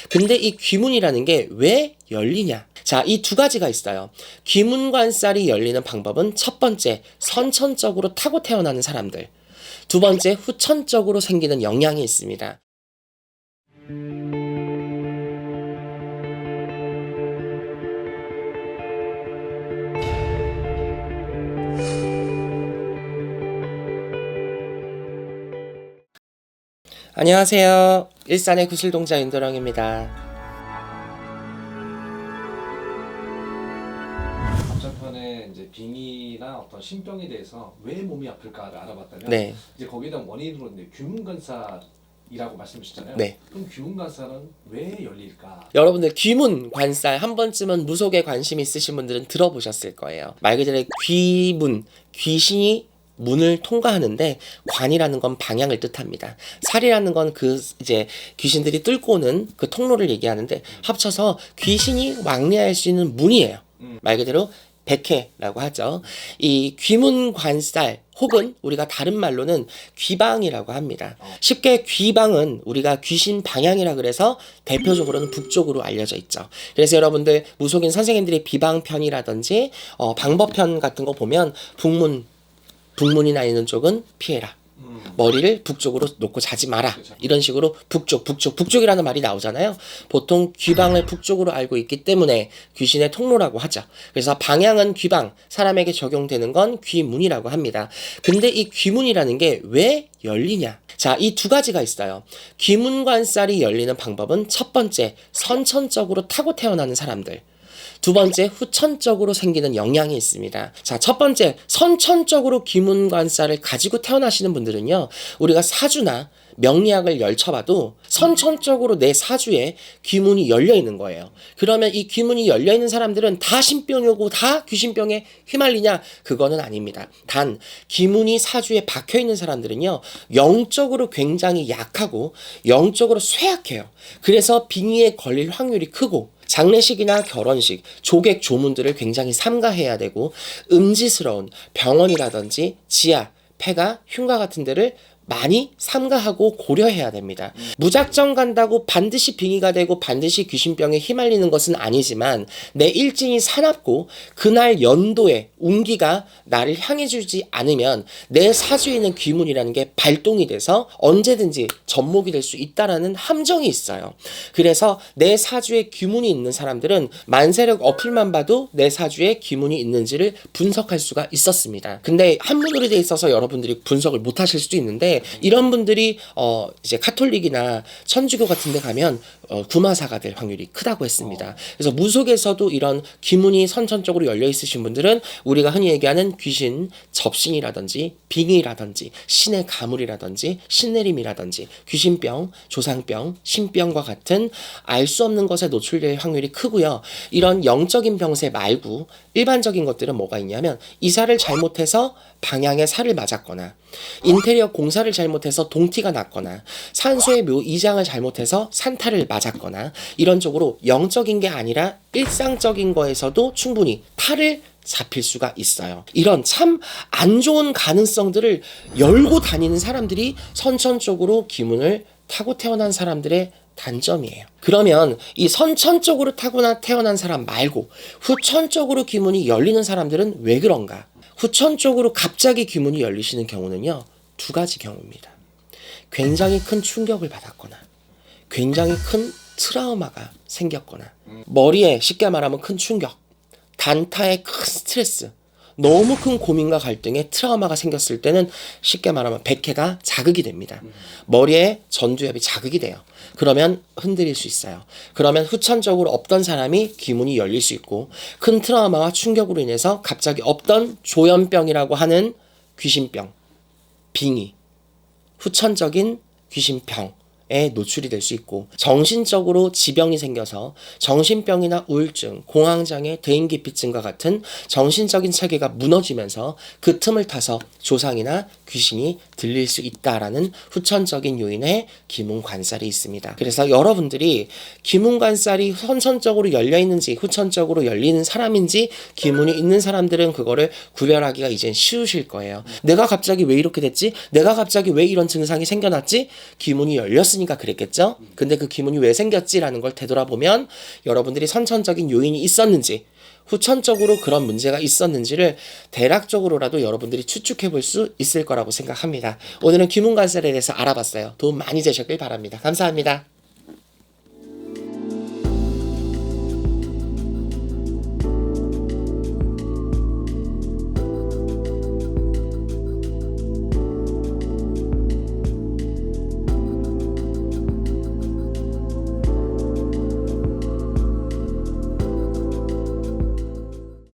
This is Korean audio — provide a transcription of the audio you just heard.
근데 이 귀문이라는 게 왜 열리냐? 자, 이 두 가지가 있어요. 귀문관살이 열리는 방법은 첫 번째, 선천적으로 타고 태어나는 사람들. 두 번째, 후천적으로 생기는 영향이 있습니다. 안녕하세요. 일산의 구슬동자 윤도령입니다. 앞전편에 이제 빙의나 어떤 신병에 대해서 왜 몸이 아플까를 알아봤다면 네. 이제 거기에 대한 원인으로 이제 귀문관살이라고 말씀하셨잖아요. 네. 그럼 귀문관살은 왜 열릴까? 여러분들 귀문, 관살 한 번쯤은 무속에 관심 있으신 분들은 들어보셨을 거예요. 말 그대로 귀문, 귀신이 문을 통과하는데 관이라는 건 방향을 뜻합니다. 살이라는 건 그 이제 귀신들이 뚫고 오는 그 통로를 얘기하는데 합쳐서 귀신이 왕래할 수 있는 문이에요. 말 그대로 백회라고 하죠. 이 귀문관살 혹은 우리가 다른 말로는 귀방이라고 합니다. 쉽게 귀방은 우리가 귀신 방향이라 그래서 대표적으로는 북쪽으로 알려져 있죠. 그래서 여러분들 무속인 선생님들이 비방편이라든지 방법편 같은 거 보면 북문이 나 있는 쪽은 피해라. 머리를 북쪽으로 놓고 자지 마라. 이런 식으로 북쪽이라는 말이 나오잖아요. 보통 귀방을 북쪽으로 알고 있기 때문에 귀신의 통로라고 하죠. 그래서 방향은 귀방, 사람에게 적용되는 건 귀문이라고 합니다. 근데 이 귀문이라는 게 왜 열리냐? 자, 이 두 가지가 있어요. 귀문관살이 열리는 방법은 첫 번째, 선천적으로 타고 태어나는 사람들. 두 번째, 후천적으로 생기는 영향이 있습니다. 자, 첫 번째, 선천적으로 귀문관살을 가지고 태어나시는 분들은요, 우리가 사주나 명리학을 열쳐봐도 선천적으로 내 사주에 귀문이 열려 있는 거예요. 그러면 이 귀문이 열려 있는 사람들은 다 신병이고 다 귀신병에 휘말리냐? 그거는 아닙니다. 단 귀문이 사주에 박혀 있는 사람들은요, 영적으로 굉장히 약하고 영적으로 쇠약해요. 그래서 빙의에 걸릴 확률이 크고 장례식이나 결혼식, 조객 조문들을 굉장히 삼가해야 되고 음지스러운 병원이라든지 지하, 폐가, 흉가 같은 데를 많이 삼가하고 고려해야 됩니다. 무작정 간다고 반드시 빙의가 되고 반드시 귀신병에 휘말리는 것은 아니지만 내 일진이 사납고 그날 연도에 운기가 나를 향해주지 않으면 내 사주에 있는 귀문이라는 게 발동이 돼서 언제든지 접목이 될 수 있다라는 함정이 있어요. 그래서 내 사주에 귀문이 있는 사람들은 만세력 어플만 봐도 내 사주에 귀문이 있는지를 분석할 수가 있었습니다. 근데 한문으로 돼 있어서 여러분들이 분석을 못 하실 수도 있는데 이런 분들이 이제 카톨릭이나 천주교 같은 데 가면 구마사가 될 확률이 크다고 했습니다. 그래서 무속에서도 이런 귀문이 선천적으로 열려 있으신 분들은 우리가 흔히 얘기하는 귀신, 접신이라든지 빙의라든지 신의 가물이라든지 신내림이라든지 귀신병, 조상병, 신병과 같은 알 수 없는 것에 노출될 확률이 크고요. 이런 영적인 병세 말고 일반적인 것들은 뭐가 있냐면 이사를 잘못해서 방향에 살을 맞았거나 인테리어 공사를 잘못해서 동티가 났거나 산소의 묘 이장을 잘못해서 산타를 맞았거나 이런 쪽으로 영적인 게 아니라 일상적인 거에서도 충분히 탈을 잡힐 수가 있어요. 이런 참 안 좋은 가능성들을 열고 다니는 사람들이 선천적으로 귀문을 타고 태어난 사람들의 단점이에요. 그러면 이 선천적으로 타고나 태어난 사람 말고 후천적으로 귀문이 열리는 사람들은 왜 그런가? 후천적으로 갑자기 귀문이 열리시는 경우는요, 두 가지 경우입니다. 굉장히 큰 충격을 받았거나 굉장히 큰 트라우마가 생겼거나 머리에 쉽게 말하면 큰 충격, 단타의 큰 스트레스, 너무 큰 고민과 갈등에 트라우마가 생겼을 때는 쉽게 말하면 백회가 자극이 됩니다. 머리에 전두엽이 자극이 돼요. 그러면 흔들릴 수 있어요. 그러면 후천적으로 없던 사람이 귀문이 열릴 수 있고 큰 트라우마와 충격으로 인해서 갑자기 없던 조현병이라고 하는 귀신병, 빙의, 후천적인 귀신병 에 노출이 될 수 있고 정신적으로 지병이 생겨서 정신병이나 우울증, 공황장애, 대인기피증과 같은 정신적인 체계가 무너지면서 그 틈을 타서 조상이나 귀신이 들릴 수 있다라는 후천적인 요인의 귀문관살이 있습니다. 그래서 여러분들이 귀문관살이 선천적으로 열려 있는지 후천적으로 열리는 사람인지 귀문이 있는 사람들은 그거를 구별하기가 이젠 쉬우실 거예요. 내가 갑자기 왜 이렇게 됐지? 내가 갑자기 왜 이런 증상이 생겨났지? 귀문이 열렸으니까 있었으니까 그랬겠죠? 근데 그 기문이 왜 생겼지라는 걸 되돌아보면 여러분들이 선천적인 요인이 있었는지 후천적으로 그런 문제가 있었는지를 대략적으로라도 여러분들이 추측해 볼 수 있을 거라고 생각합니다. 오늘은 귀문관살에 대해서 알아봤어요. 도움 많이 되셨길 바랍니다. 감사합니다.